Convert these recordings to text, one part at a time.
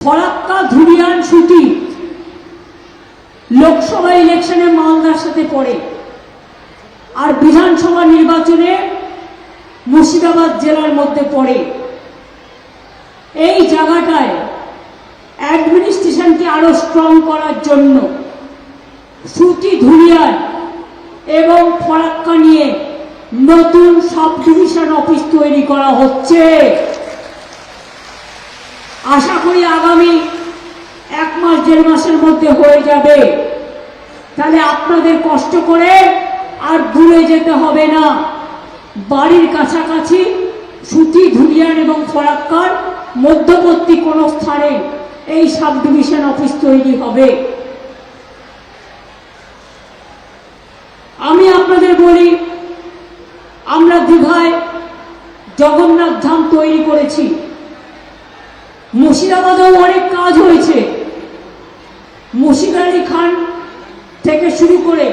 ফরাক্কা ধুলিয়ান সুতি লোকসভা ইলেকশনে মালদার সাথে পড়ে, আর বিধানসভা নির্বাচনে মুর্শিদাবাদ জেলার মধ্যে পড়ে। এই জায়গাটায় অ্যাডমিনিস্ট্রেশনকে আরো স্ট্রং করার জন্য সুতি ধুলিয়ান এবং ফরাক্কা নিয়ে নতুন সাব ডিভিশন অফিস তৈরি করা হচ্ছে। আশা করি আগামী 1 মাস 1.5 মাসের মধ্যে হয়ে যাবে। তাহলে আপনাদের কষ্ট করে আর দূরে যেতে হবে না, বাড়ির কাছাকাছি সুতি ধুলিয়ান এবং ফরাক্কার মধ্যবর্তী কোনো স্থানে এই সাব ডিভিশন অফিস তৈরি হবে। আমি আপনাদের বলি, আমরা দীঘায় জগন্নাথ ধাম তৈরি করেছি, মুর্শিদাবাদেও অনেক কাজ হয়েছে। মুর্শিদ আলী খান থেকে শুরু করে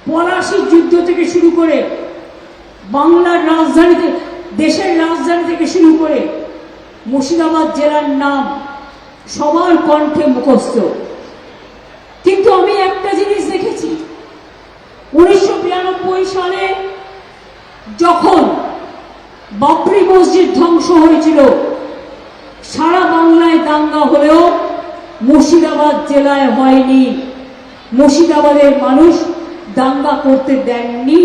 পলাশির যুদ্ধ থেকে শুরু করে বাংলার রাজধানীতে, দেশের রাজধানী থেকে শুরু করে মুর্শিদাবাদ জেলার নাম সবার কণ্ঠে মুখস্থ। কিন্তু আমি একটা জিনিস দেখেছি, 1992 সালে যখন বাবরি মসজিদ ধ্বংস হয়েছিল, সারা বাংলায় দাঙ্গা হলেও মুর্শিদাবাদ জেলায় হয়নি। মুর্শিদাবাদের মানুষ দাঙ্গা করতে দেননি।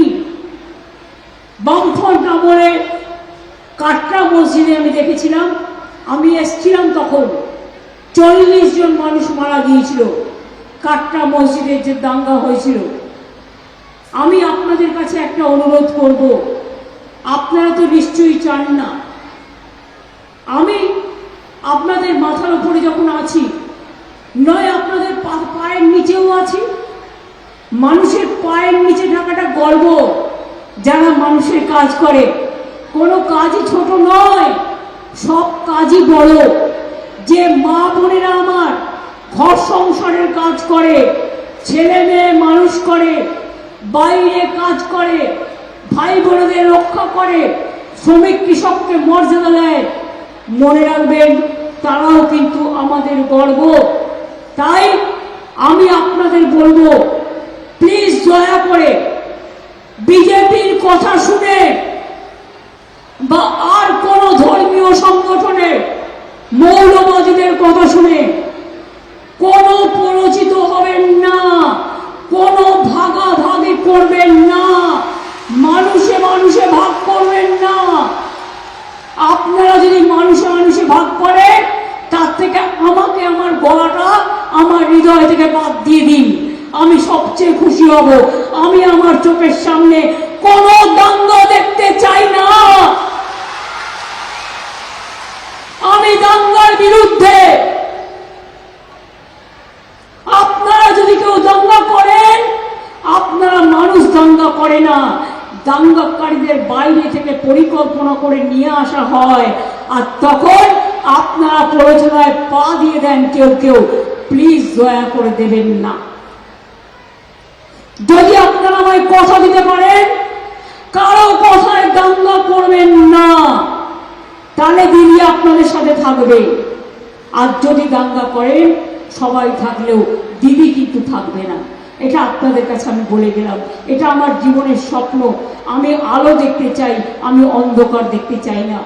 বামফ্রন্ট আমলে কাটরা মসজিদে আমি দেখেছিলাম, আমি এসেছিলাম তখন 40 জন মানুষ মারা গিয়েছিল কাটরা মসজিদে যে দাঙ্গা হয়েছিল। আমি আপনাদের কাছে একটা অনুরোধ করব, আপনারা তো নিশ্চয়ই চান না আমি আপনাদের মাথার উপরে যখন আছি, নয় আপনাদের পায়ের নিচেও আছি। মানুষের পায়ের নিচে থাকাটা গর্ব। যারা মানুষের কাজ করে, কোনো কাজই ছোট নয়, সব কাজই বড়। যে মা বোনেরা আমার ঘর সংসারের কাজ করে, ছেলে মেয়ে মানুষ করে, বাইরে কাজ করে, ভাই বোনদের রক্ষা করে, শ্রমিক কৃষককে মর্যাদা দেয়, মনে রাখবেন তারাও কিন্তু আমাদের গর্ব। তাই আমি আপনাদের বলবো, প্লিজ দয়া করে বিজেপির কথা শুনে বা আর কোন ধর্মীয় সংগঠনের মৌলবাদীদের কথা শুনে কোনো পরিচিত হবেন না, কোনো ভাগাভাগি করবেন না, মানুষে মানুষে ভাগ করবেন না। আপনারা যদি মানুষে মানুষে ভাগ করে, তার থেকে আমাকে আমার গলাটা আমার হৃদয় থেকে বাদ দিয়ে দিন, আমি সবচেয়ে খুশি হব। আমি আমার চোখের সামনে কোনো দাঙ্গা দেখতে চাই না। আমি দাঙ্গার বিরুদ্ধে। আপনারা যদি কেউ দাঙ্গা করেন, আপনারা মানুষ দাঙ্গা করে না, দাঙ্গাকারীদের বাইরে থেকে পরিকল্পনা করে নিয়ে আসা হয়, আর তখন আপনারা প্ররোচনায় পা দিয়ে দেন কেউ কেউ। প্লিজ দয়া করে দেবেন না। যদি আপনারা আমায় কথা দিতে পারেন কারো কথায় দাঙ্গা করবেন না, তাহলে দিদি আপনাদের সাথে থাকবে। আর যদি দাঙ্গা করেন, সবাই থাকলেও দিদি কিন্তু থাকবে না। এটা আপনাদের কাছে আমি বলে গেলাম। এটা আমার জীবনের স্বপ্ন। আমি আলো দেখতে চাই, আমি অন্ধকার দেখতে চাই না।